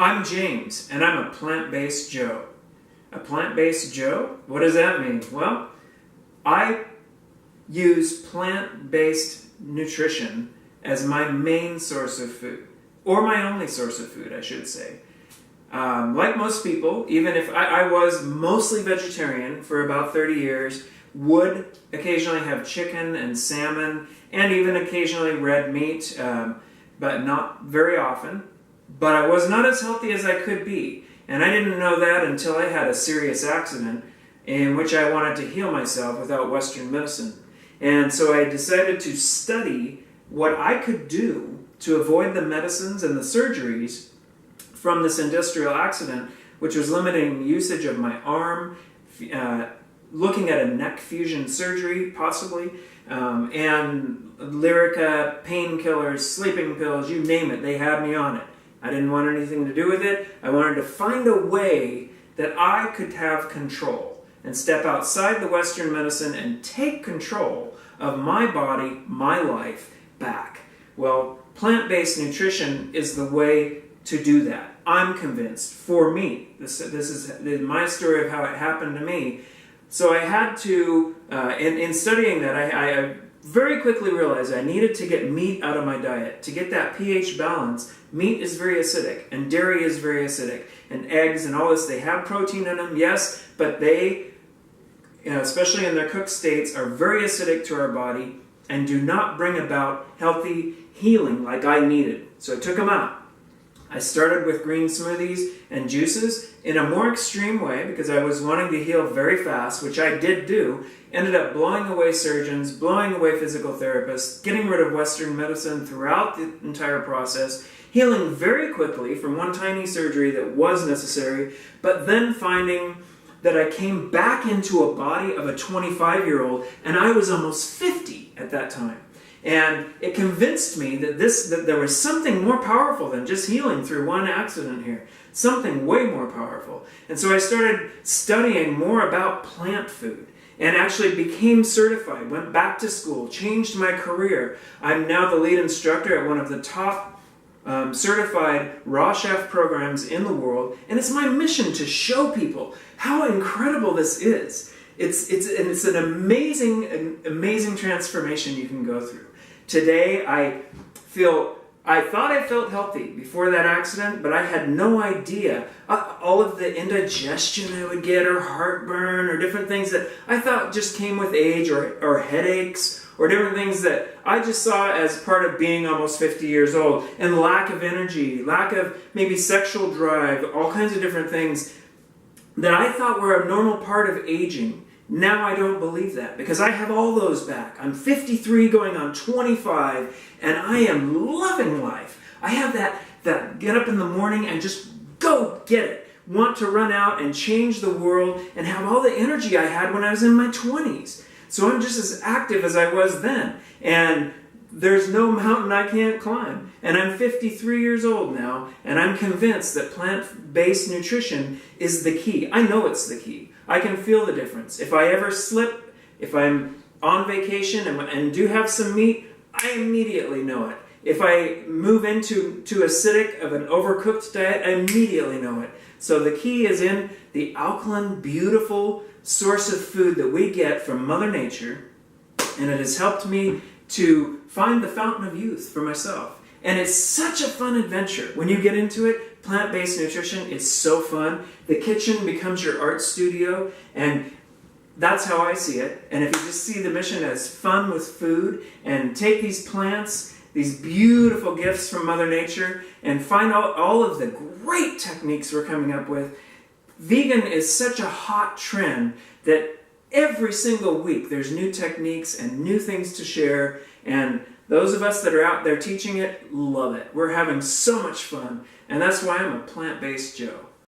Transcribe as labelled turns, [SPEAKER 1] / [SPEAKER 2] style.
[SPEAKER 1] I'm James, and I'm a plant-based Joe. A plant-based Joe? What does that mean? Well, I use plant-based nutrition as my main source of food, or my only source of food, I should say. Like most people, even if I was mostly vegetarian for about 30 years, would occasionally have chicken and salmon, and even occasionally red meat, but not very often. But I was not as healthy as I could be, and I didn't know that until I had a serious accident in which I wanted to heal myself without Western medicine. And so I decided to study what I could do to avoid the medicines and the surgeries from this industrial accident, which was limiting usage of my arm, looking at a neck fusion surgery, possibly, and Lyrica, painkillers, sleeping pills, you name it, they had me on it. I didn't want anything to do with it. I wanted to find a way that I could have control and step outside the Western medicine and take control of my body, my life back. Well, plant-based nutrition is the way to do that. I'm convinced, for me. This is my story of how it happened to me. So I had to, in studying that, I very quickly realized I needed to get meat out of my diet. To get that pH balance, meat is very acidic, and dairy is very acidic, and eggs and all this, they have protein in them, yes, but they, especially in their cooked states, are very acidic to our body and do not bring about healthy healing like I needed. So I took them out. I started with green smoothies and juices in a more extreme way because I was wanting to heal very fast, which I did do. Ended up blowing away surgeons, blowing away physical therapists, getting rid of Western medicine throughout the entire process, healing very quickly from one tiny surgery that was necessary, but then finding that I came back into a body of a 25-year-old, and I was almost 50 at that time. And it convinced me that there was something more powerful than just healing through one accident here. Something way more powerful. And so I started studying more about plant food and actually became certified, went back to school, changed my career. I'm now the lead instructor at one of the top certified raw chef programs in the world. And it's my mission to show people how incredible this is. It's an amazing transformation you can go through. Today, I thought I felt healthy before that accident, but I had no idea. All of the indigestion I would get, or heartburn, or different things that I thought just came with age, or headaches, or different things that I just saw as part of being almost 50 years old, and lack of energy, lack of maybe sexual drive, all kinds of different things that I thought were a normal part of aging. Now I don't believe that, because I have all those back. I'm 53 going on 25, and I am loving life. I have that get up in the morning and just go get it. Want to run out and change the world and have all the energy I had when I was in my 20s. So I'm just as active as I was then. And there's no mountain I can't climb. And I'm 53 years old now, and I'm convinced that plant-based nutrition is the key. I know it's the key. I can feel the difference. If I ever slip, if I'm on vacation and do have some meat, I immediately know it. If I move into acidic of an overcooked diet, I immediately know it. So the key is in the alkaline, beautiful source of food that we get from Mother Nature, and it has helped me to find the fountain of youth for myself. And it's such a fun adventure. When you get into it, plant-based nutrition is so fun. The kitchen becomes your art studio, and that's how I see it. And if you just see the mission as fun with food, and take these plants, these beautiful gifts from Mother Nature, and find out all of the great techniques we're coming up with, vegan is such a hot trend that every single week there's new techniques and new things to share, and those of us that are out there teaching it love it. We're having so much fun, and that's why I'm a plant-based Joe.